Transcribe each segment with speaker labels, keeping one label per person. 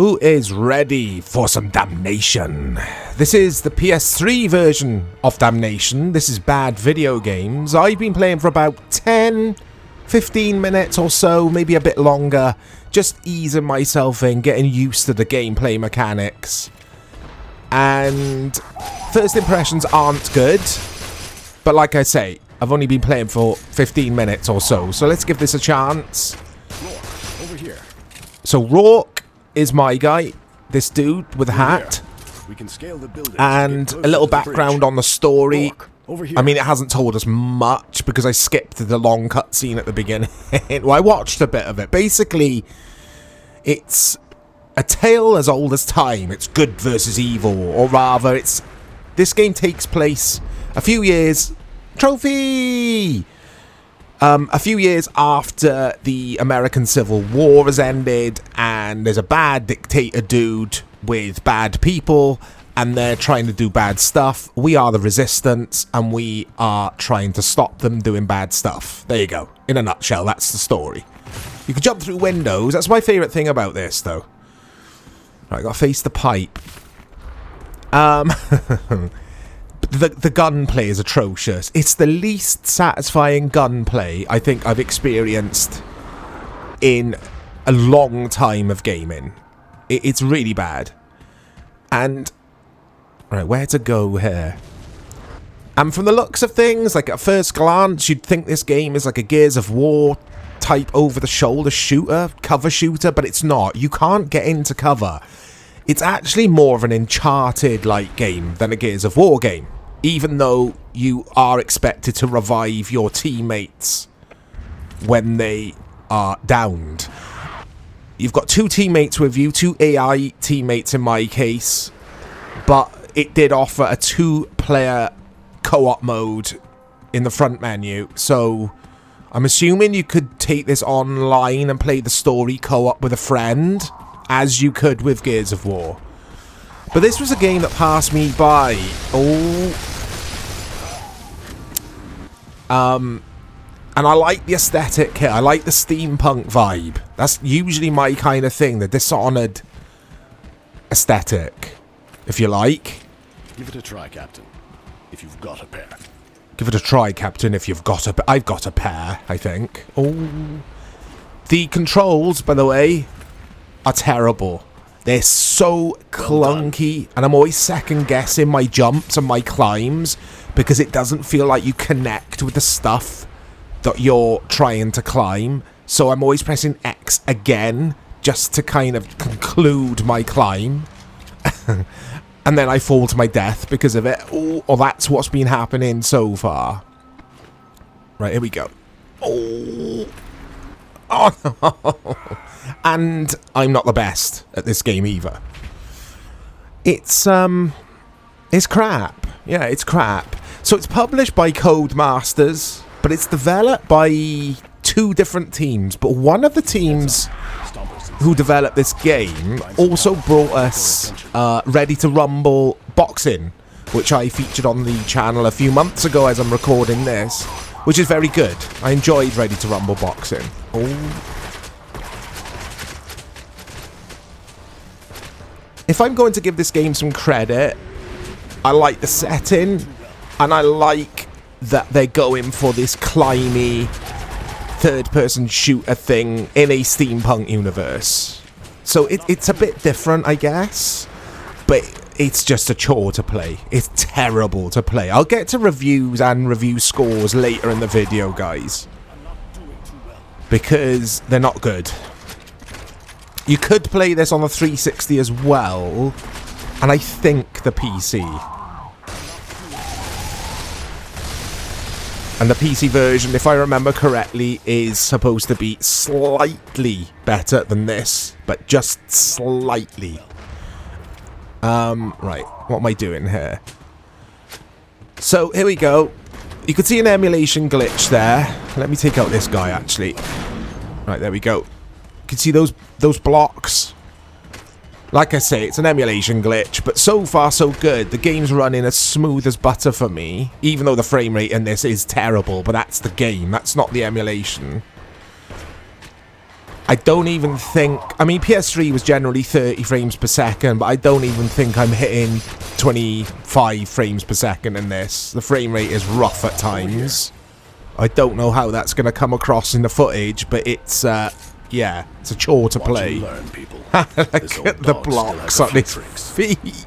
Speaker 1: Who is ready for some Damnation? This is the PS3 version of Damnation. This is Bad Video Games. I've been playing for about 10, 15 minutes or so, maybe a bit longer. Just easing myself in, getting used to the gameplay mechanics. And first impressions aren't good. But like I say, I've only been playing for 15 minutes or so. So let's give this a chance.
Speaker 2: Over here.
Speaker 1: So Rourke is my guy, this dude with a hat,
Speaker 2: we can scale the building
Speaker 1: and a little background on the story.
Speaker 2: Over here.
Speaker 1: I mean, it hasn't told us much because I skipped the long cutscene at the beginning. Well, I watched a bit of it. Basically, it's a tale as old as time. It's good versus evil, or rather, this game takes place a few years. Trophy! A few years after the American Civil War has ended, and there's a bad dictator dude with bad people, and they're trying to do bad stuff. We are the resistance, and we are trying to stop them doing bad stuff. There you go. In a nutshell, that's the story. You can jump through windows. That's my favourite thing about this, though. Right, gotta face the pipe. The gunplay is atrocious. It's the least satisfying gunplay I think I've experienced in a long time of gaming. It's really bad. And, right, where to go here? And from the looks of things, like at first glance, you'd think this game is like a Gears of War type over-the-shoulder shooter, cover shooter, but it's not. You can't get into cover. It's actually more of an Uncharted-like game than a Gears of War game, even though you are expected to revive your teammates when they are downed. You've got two teammates with you, two AI teammates in my case, but it did offer a two-player co-op mode in the front menu, so I'm assuming you could take this online and play the story co-op with a friend, as you could with Gears of War. But this was a game that passed me by. And I like the aesthetic here. I like the steampunk vibe. That's usually my kind of thing, the Dishonored aesthetic, if you like.
Speaker 2: Give it a try, Captain, if you've got a pair.
Speaker 1: Give it a try, Captain, if you've got a pair. I've got a pair, I think. Oh. The controls, by the way, are terrible. They're so clunky, and I'm always second-guessing my jumps and my climbs because it doesn't feel like you connect with the stuff that you're trying to climb. So I'm always pressing X again just to kind of conclude my climb. And then I fall to my death because of it. Oh, that's what's been happening so far. Right, here we go. Oh no. And I'm not the best at this game either. It's crap. Yeah, it's crap. So it's published by Codemasters, but it's developed by two different teams. But one of the teams who developed this game also brought us Ready to Rumble Boxing, which I featured on the channel a few months ago as I'm recording this, which is very good. I enjoyed Ready to Rumble Boxing. Oh. If I'm going to give this game some credit, I like the setting, and I like that they're going for this climby third-person shooter thing in a steampunk universe. So it's a bit different, I guess, but it's just a chore to play. It's terrible to play. I'll get to reviews and review scores later in the video, guys, because they're not good. You could play this on the 360 as well, and I think the PC. And the PC version, if I remember correctly, is supposed to be slightly better than this, but just slightly. Right, what am I doing here? So, here we go. You can see an emulation glitch there. Let me take out this guy, actually. Right, there we go. You can see those blocks. Like I say, it's an emulation glitch, but so far so good. The game's running as smooth as butter for me, even though the frame rate in this is terrible, but that's the game. That's not the emulation. I don't even think... I mean, PS3 was generally 30 frames per second, but I don't even think I'm hitting 25 frames per second in this. The frame rate is rough at times. I don't know how that's going to come across in the footage, but it's, yeah, it's a chore to play.
Speaker 2: Learn, people.
Speaker 1: Look at the blocks on his feet.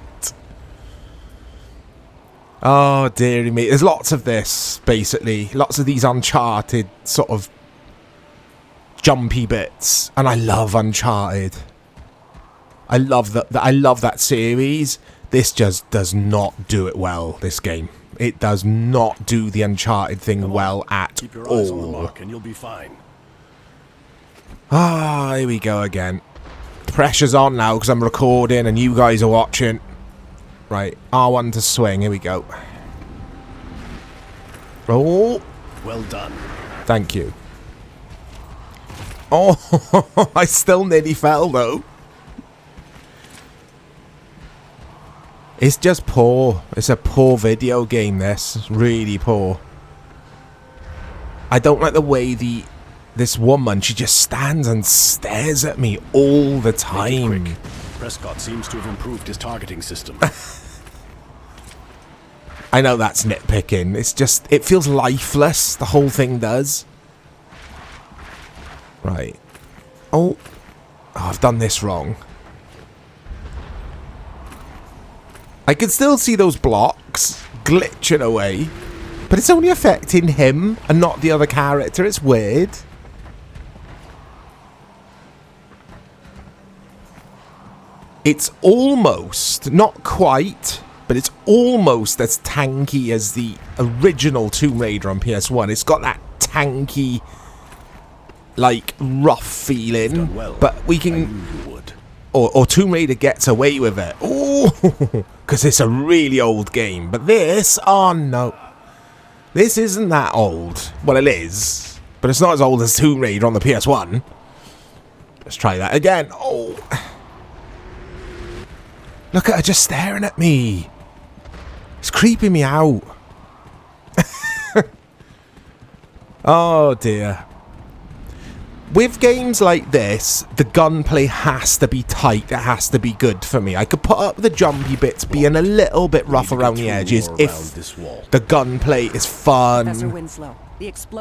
Speaker 1: Oh, dearie me. There's lots of this, basically. Lots of these Uncharted sort of jumpy bits. And I love Uncharted. I love that. I love that series. This just does not do it well, this game. It does not do the Uncharted thing well at
Speaker 2: Keep your eyes on the
Speaker 1: all.
Speaker 2: mark and you'll be fine.
Speaker 1: Ah, here we go again. The pressure's on now because I'm recording and you guys are watching. Right, R1 to swing. Here we go. Oh,
Speaker 2: Well done.
Speaker 1: thank you. Oh, I still nearly fell though. It's just poor. It's a poor video game, this. Really poor. I don't like the way this woman, she just stands and stares at me all the time.
Speaker 2: Quick. Prescott seems to have improved his targeting system.
Speaker 1: I know that's nitpicking. It's just, it feels lifeless. The whole thing does. Right. Oh, I've done this wrong. I can still see those blocks glitching away, but it's only affecting him and not the other character. It's weird. It's almost, not quite, but it's almost as tanky as the original Tomb Raider on PS1. It's got that tanky, like, rough feeling,
Speaker 2: Well,
Speaker 1: but we
Speaker 2: I
Speaker 1: can...
Speaker 2: knew you would.
Speaker 1: Or Tomb Raider gets away with it. Oh, because it's a really old game. But this, oh no. This isn't that old. Well, it is. But it's not as old as Tomb Raider on the PS1. Let's try that again. Oh. Look at her just staring at me. It's creeping me out. Oh dear. With games like this, the gunplay has to be tight. It has to be good for me. I could put up the jumpy bits being a little bit rough around the edges if the gunplay is fun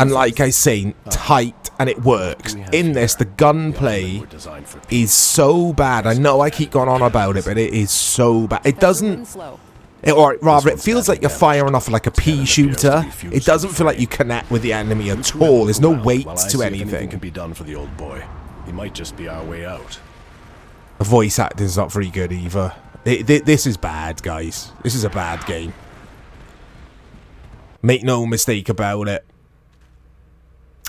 Speaker 1: and, like I say, tight and it works. In this, the gunplay is so bad. I know I keep going on about it, but it is so bad. It doesn't... or rather, it feels like you're firing off like a pea shooter. It doesn't feel like you connect with the enemy at all. There's no weight to anything.
Speaker 2: Can be done for the old boy. He might just be our way out.
Speaker 1: The voice acting's not very good either. This is bad, guys. This is a bad game. Make no mistake about it.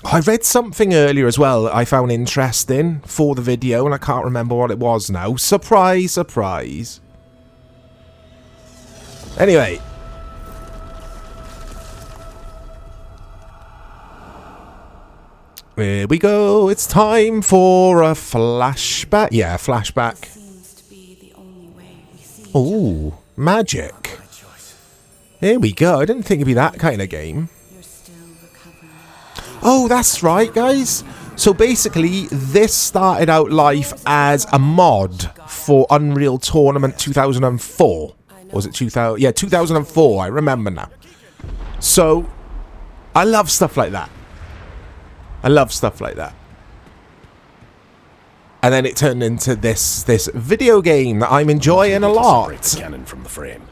Speaker 1: I read something earlier as well I found interesting for the video, and I can't remember what it was now. Surprise, surprise. Anyway. Here we go. It's time for a flashback. Yeah, flashback. Ooh, magic. Here we go. I didn't think it'd be that kind of game. Oh, that's right, guys. So basically, this started out life as a mod for Unreal Tournament 2004. Was it 2000? Yeah, 2004. I remember now. So, I love stuff like that. I love stuff like that. And then it turned into this video game that I'm enjoying a lot.
Speaker 2: Separate the cannon from the frame.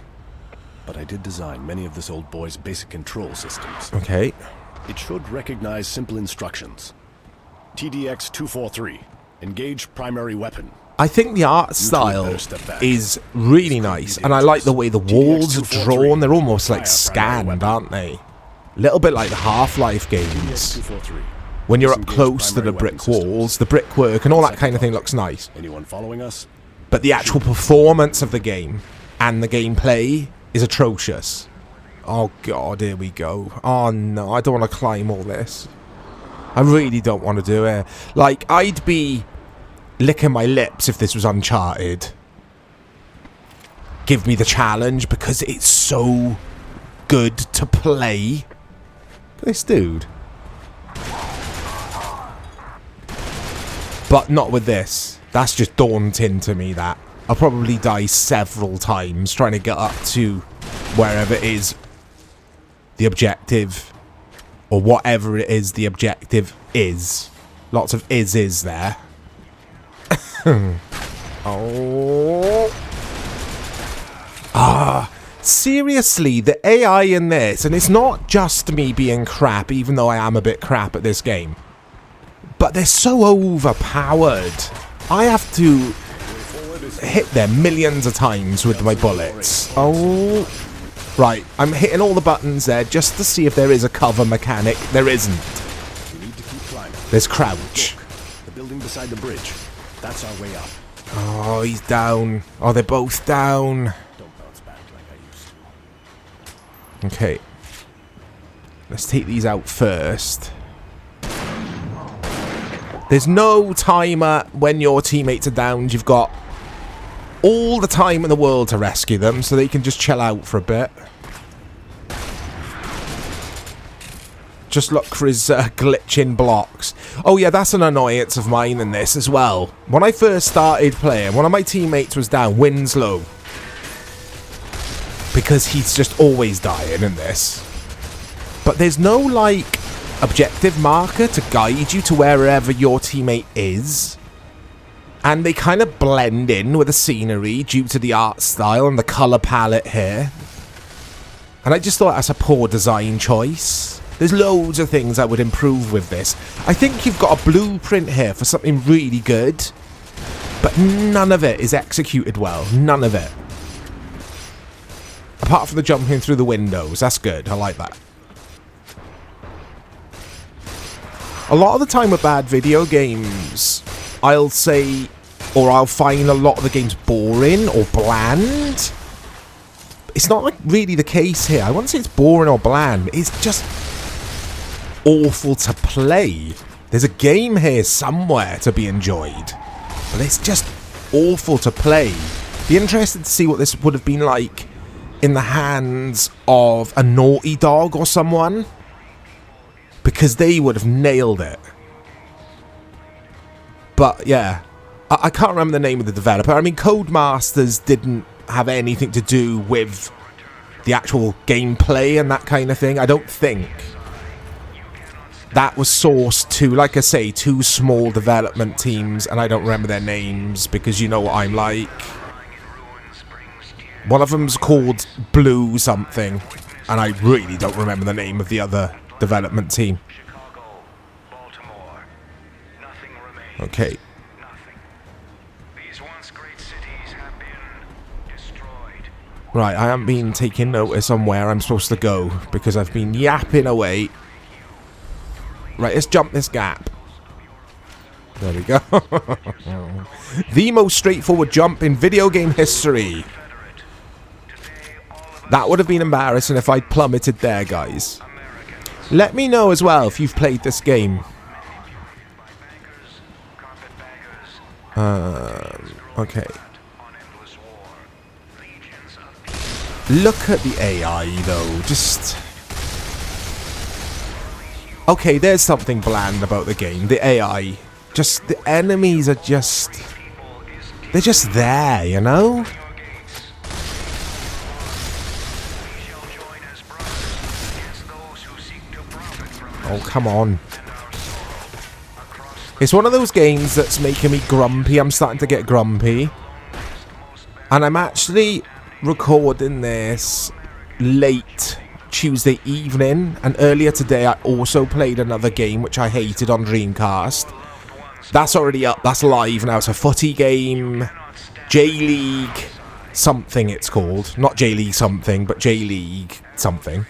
Speaker 2: But I did design many of this old boy's basic control systems.
Speaker 1: Okay.
Speaker 2: It should recognize simple instructions. TDX 243. Engage primary weapon.
Speaker 1: I think the art style is really nice, and I like the way the walls are drawn. They're almost like scanned, aren't they? A little bit like the Half-Life games. When you're up close to the brick walls, the brickwork and all that kind of thing looks nice.
Speaker 2: Anyone following us?
Speaker 1: But the actual performance of the game and the gameplay is atrocious. Oh god, here we go. Oh no, I don't want to climb all this. I really don't want to do it. Like, I'd be licking my lips if this was Uncharted. Give me the challenge because it's so good to play. Look at this dude. But not with this. That's just daunting to me, that. I'll probably die several times trying to get up to wherever it is the objective, or whatever it is the objective is. Lots of is there. Oh. Seriously, the AI in this, and it's not just me being crap, even though I am a bit crap at this game, but they're so overpowered. I have to hit them millions of times with my bullets. Oh. Right, I'm hitting all the buttons there just to see if there is a cover mechanic. There isn't.
Speaker 2: We need to keep climbing.
Speaker 1: There's crouch.
Speaker 2: Look, the building beside the bridge. That's our way up.
Speaker 1: Oh, he's down. Oh, they're both down.
Speaker 2: Don't bounce back like I used to.
Speaker 1: Okay. Let's take these out first. There's no timer when your teammates are downed. You've got all the time in the world to rescue them, so they can just chill out for a bit. Just look for his glitching blocks. Oh yeah, that's an annoyance of mine in this as well. When I first started playing, one of my teammates was down, Winslow. Because he's just always dying in this. But there's no, like, objective marker to guide you to wherever your teammate is. And they kind of blend in with the scenery due to the art style and the colour palette here. And I just thought that's a poor design choice. There's loads of things I would improve with this. I think you've got a blueprint here for something really good, but none of it is executed well. None of it. Apart from the jumping through the windows. That's good. I like that. A lot of the time with bad video games, I'll say, or I'll find a lot of the games boring or bland. It's not like really the case here. I wouldn't say it's boring or bland. It's just awful to play. There's a game here somewhere to be enjoyed, but it's just awful to play. Be interested to see what this would have been like in the hands of a Naughty Dog or someone, because they would have nailed it. But yeah, I can't remember the name of the developer. I mean, Codemasters didn't have anything to do with the actual gameplay and that kind of thing, I don't think. That was sourced to, like I say, 2 small development teams, and I don't remember their names because you know what I'm like. One of them's called Blue something, and I really don't remember the name of the other development team. Okay. Right, I haven't been taking notice on where I'm supposed to go because I've been yapping away. Right, let's jump this gap. There we go. The most straightforward jump in video game history. That would have been embarrassing if I'd plummeted there, guys. Let me know as well if you've played this game. Okay. Look at the AI, though. Just... Okay, there's something bland about the game. The AI. Just, the enemies are just... They're just there, you know? Oh, come on. It's one of those games that's making me grumpy. I'm starting to get grumpy. And I'm actually recording this late Tuesday evening, and earlier today I also played another game which I hated on Dreamcast. That's already up, that's live now. It's a footy game, J-League something it's called, not J-League something, but J-League something,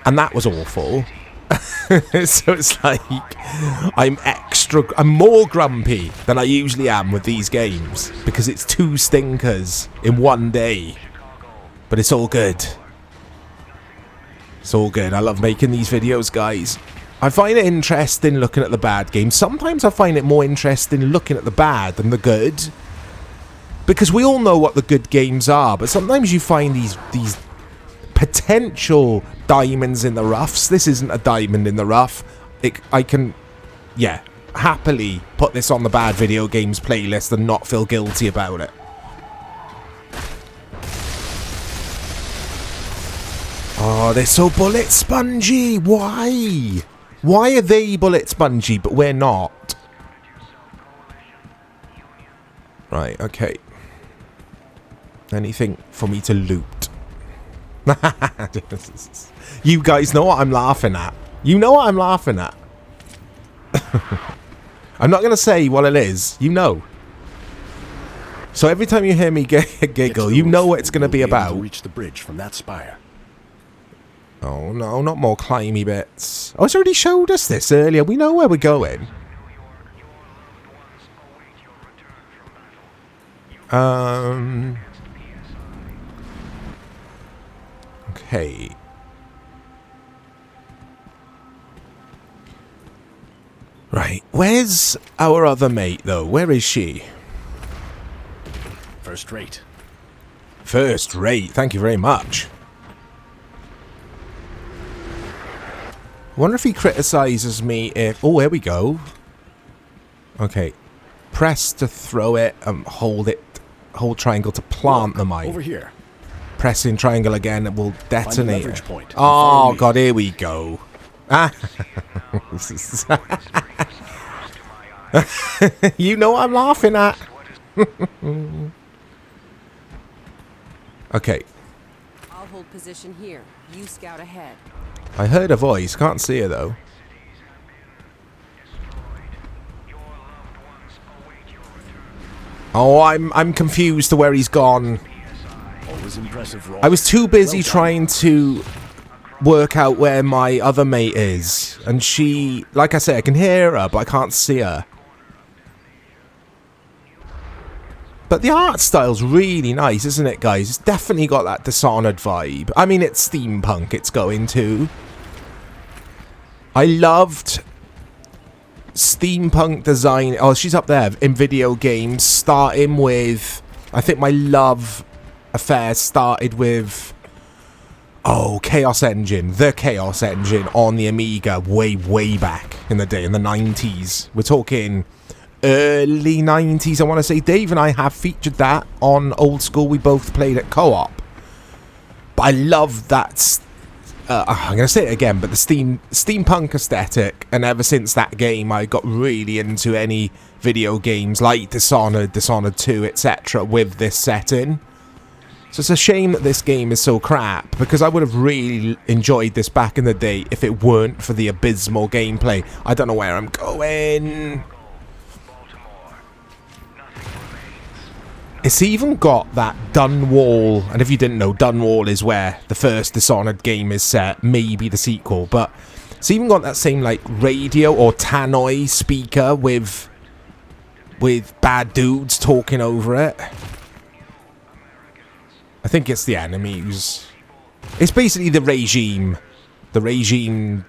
Speaker 1: and that was awful. So it's like I'm more grumpy than I usually am with these games because it's 2 stinkers in one day, but it's all good. It's all good. I love making these videos, guys. I find it interesting looking at the bad games. Sometimes I find it more interesting looking at the bad than the good. Because we all know what the good games are, but sometimes you find these potential diamonds in the roughs. This isn't a diamond in the rough. Yeah. happily put this on the bad video games playlist and not feel guilty about it. Oh, they're so bullet spongy. Why? Why are they bullet spongy, but we're not? Right, okay. Anything for me to loot? You guys know what I'm laughing at. You know what I'm laughing at. I'm not going to say what it is. You know. So every time you hear me giggle, you know what it's going to be about.
Speaker 2: Reach the bridge from that spire.
Speaker 1: Oh no, not more climby bits. Oh, it's already showed us this earlier. We know where we're going. Okay. Right, where's our other mate though? Where is she?
Speaker 2: First rate.
Speaker 1: First rate, thank you very much. Wonder if he criticizes me if... Oh, here we go. Okay. Press to throw it and hold it. Hold triangle to plant the mine.
Speaker 2: Over here.
Speaker 1: Pressing triangle again, it will detonate it.
Speaker 2: Point.
Speaker 1: Oh, God, here we go. Ah. You know what I'm laughing at. Okay.
Speaker 3: I'll hold position here. You scout ahead.
Speaker 1: I heard a voice. Can't see her, though. Oh, I'm confused to where he's gone.
Speaker 2: Always impressive roll.
Speaker 1: I was too busy trying to work out where my other mate is. And she... Like I say, I can hear her, but I can't see her. But the art style's really nice, isn't it, guys? It's definitely got that Dishonored vibe. I mean, it's steampunk it's going to. I loved steampunk design. Oh, she's up there in video games, starting with... I think my love affair started with... Oh, Chaos Engine. The Chaos Engine on the Amiga way, way back in the day, in the 90s. We're talking... early 90s, I want to say. Dave and I have featured that on Old School. We both played at co-op. But I love that... I'm going to say it again, but the steampunk aesthetic. And ever since that game, I got really into any video games like Dishonored, Dishonored 2, etc. with this setting. So it's a shame that this game is so crap, because I would have really enjoyed this back in the day if it weren't for the abysmal gameplay. I don't know where I'm going. It's even got that Dunwall, and if you didn't know, Dunwall is where the first Dishonored game is set, maybe the sequel, but it's even got that same, like, radio or tannoy speaker with bad dudes talking over it. I think it's the enemies. It's basically the regime. The regime...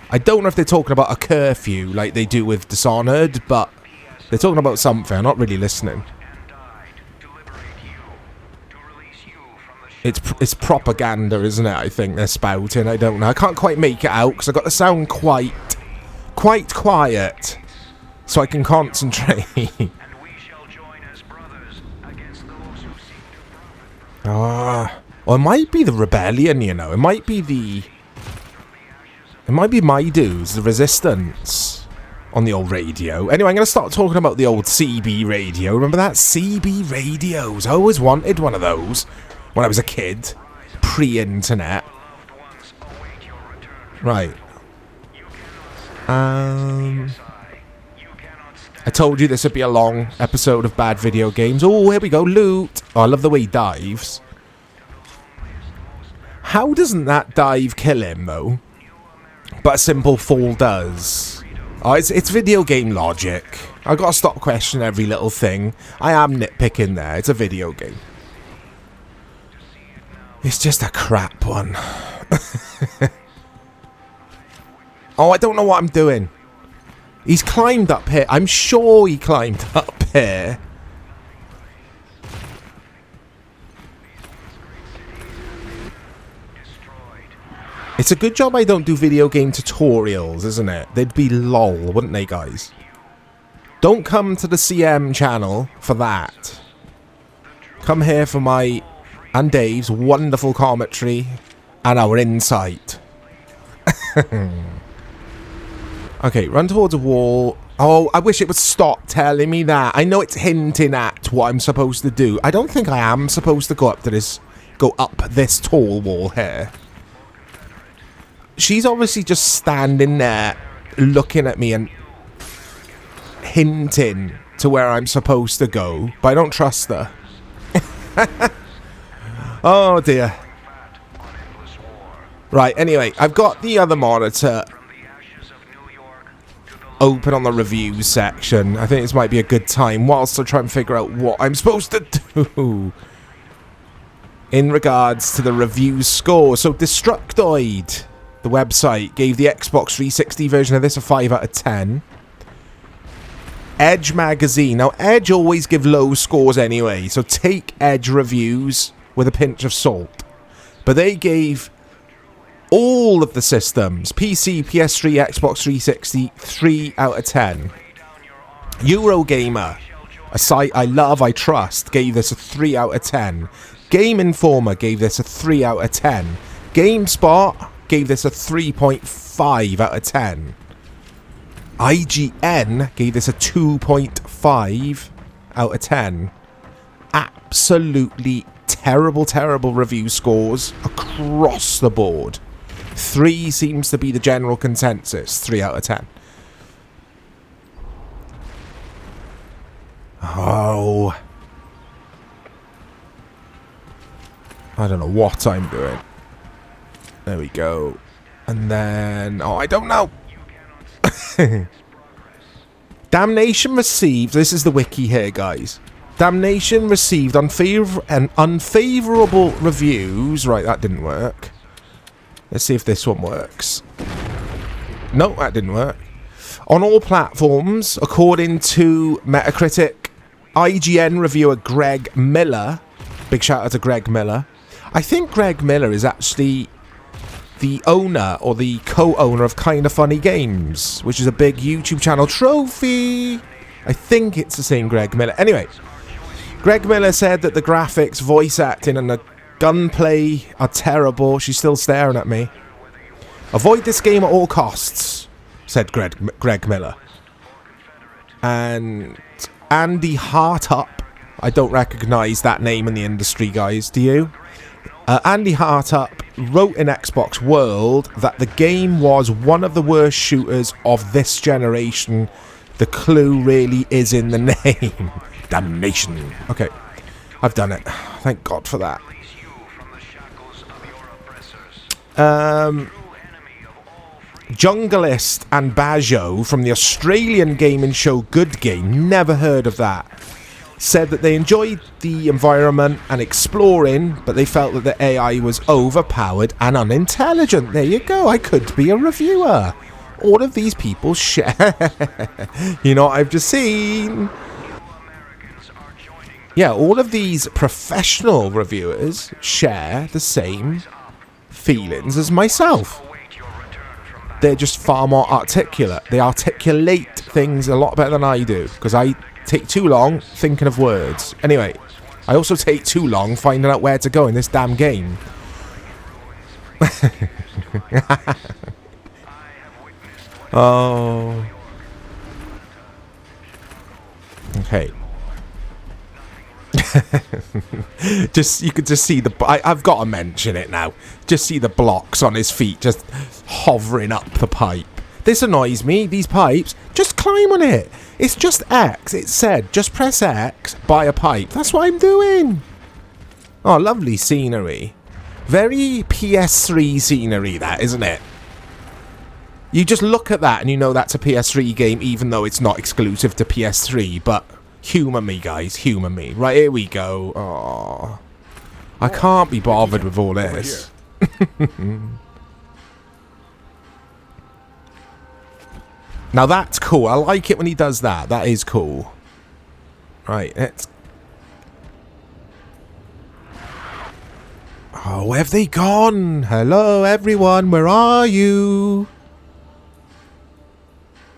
Speaker 1: I don't know if they're talking about a curfew like they do with Dishonored, but they're talking about something. I'm not really listening. It's propaganda, isn't it? I think they're spouting. I don't know. I can't quite make it out because I got the sound quite quiet, so I can concentrate. Ah, or it might be the rebellion. You know, it might be my dudes, the resistance, on the old radio. Anyway, I'm gonna start talking about the old CB radio. Remember that CB radios? I always wanted one of those. When I was a kid, pre-internet. Right. I told you this would be a long episode of bad video games. Oh, here we go, loot. Oh, I love the way he dives. How doesn't that dive kill him, though? But a simple fall does. Oh, it's video game logic. I've got to stop questioning every little thing. I am nitpicking there. It's a video game. It's just a crap one. Oh, I don't know what I'm doing. He's climbed up here. I'm sure he climbed up here. It's a good job I don't do video game tutorials, isn't it? They'd be lol, wouldn't they, guys? Don't come to the CM channel for that. Come here for my and Dave's wonderful commentary and our insight. Okay, run towards a wall. Oh, I wish it would stop telling me that. I know it's hinting at what I'm supposed to do. I don't think I am supposed to go up this tall wall here. She's obviously just standing there looking at me and hinting to where I'm supposed to go, but I don't trust her. Oh dear. Right, anyway, I've got the other monitor open on the reviews section. I think this might be a good time whilst I try and figure out what I'm supposed to do in regards to the review score. So Destructoid, the website, gave the Xbox 360 version of this a 5 out of 10. Edge magazine. Now, Edge always give low scores anyway, so take Edge reviews with a pinch of salt. But they gave all of the systems, PC, PS3, Xbox 360, 3 out of 10. Eurogamer, a site I love, I trust, gave this a 3 out of 10. Game Informer gave this a 3 out of 10. GameSpot gave this a 3.5 out of 10. IGN gave this a 2.5 out of 10. Absolutely terrible review scores across the board. 3 seems to be the general consensus. 3 out of 10. Oh. I don't know what I'm doing. There we go. And then... oh, I don't know. Damnation received... this is the wiki here, guys. Damnation received unfavourable reviews. Right, that didn't work. Let's see if this one works. No, that didn't work. On all platforms, according to Metacritic, IGN reviewer Greg Miller. Big shout out to Greg Miller. I think Greg Miller is actually the owner or the co-owner of Kinda Funny Games, which is a big YouTube channel. Trophy! I think it's the same Greg Miller. Anyway, Greg Miller said that the graphics, voice acting and the gunplay are terrible. She's still staring at me. Avoid this game at all costs, said Greg Miller. And Andy Hartup. I don't recognise that name in the industry, guys. Do you? Andy Hartup wrote in Xbox World that the game was one of the worst shooters of this generation. The clue really is in the name. Damnation. Okay, I've done it. Thank God for that. Junglist and Bajo from the Australian gaming show Good Game, never heard of that, said that they enjoyed the environment and exploring, but they felt that the AI was overpowered and unintelligent. There you go, I could be a reviewer. All of these people share. You know what I've just seen? Yeah, all of these professional reviewers share the same feelings as myself. They're just far more articulate. They articulate things a lot better than I do, because I take too long thinking of words. Anyway, I also take too long finding out where to go in this damn game. Oh. Okay. You could just see the... I've got to mention it now. Just see the blocks on his feet just hovering up the pipe. This annoys me, these pipes. Just climb on it. It's just X. It said, just press X, buy a pipe. That's what I'm doing. Oh, lovely scenery. Very PS3 scenery, that, isn't it? You just look at that and you know that's a PS3 game, even though it's not exclusive to PS3, but... humour me, guys. Humour me. Right, here we go. Aww. I can't be bothered with all this. Now that's cool. I like it when he does that. That is cool. Right, let's... Oh, where have they gone? Hello, everyone. Where are you?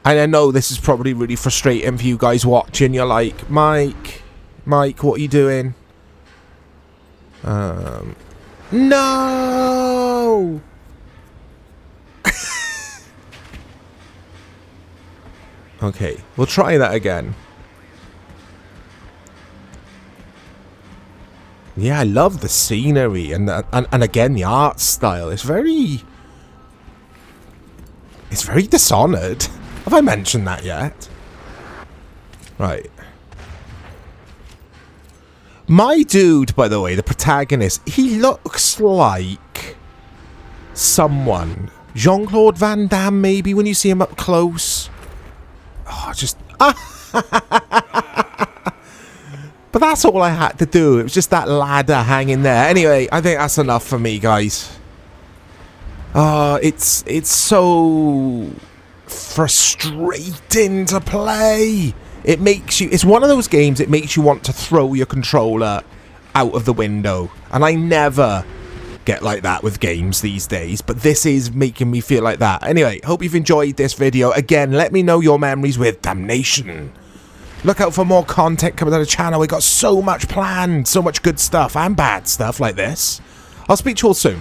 Speaker 1: And I know this is probably really frustrating for you guys watching. You're like, Mike, what are you doing? No! Okay, we'll try that again. Yeah, I love the scenery and again the art style. It's very Dishonored. Have I mentioned that yet? Right. My dude, by the way, the protagonist, he looks like someone. Jean-Claude Van Damme, maybe, when you see him up close. Oh, just... But that's all I had to do. It was just that ladder hanging there. Anyway, I think that's enough for me, guys. It's so frustrating to play. It makes you... It's one of those games, it makes you want to throw your controller out of the window. And I never get like that with games these days. But this is making me feel like that. Anyway, hope you've enjoyed this video. Again, let me know your memories with Damnation. Look out for more content coming on the channel. We got so much planned. So much good stuff and bad stuff like this. I'll speak to you all soon.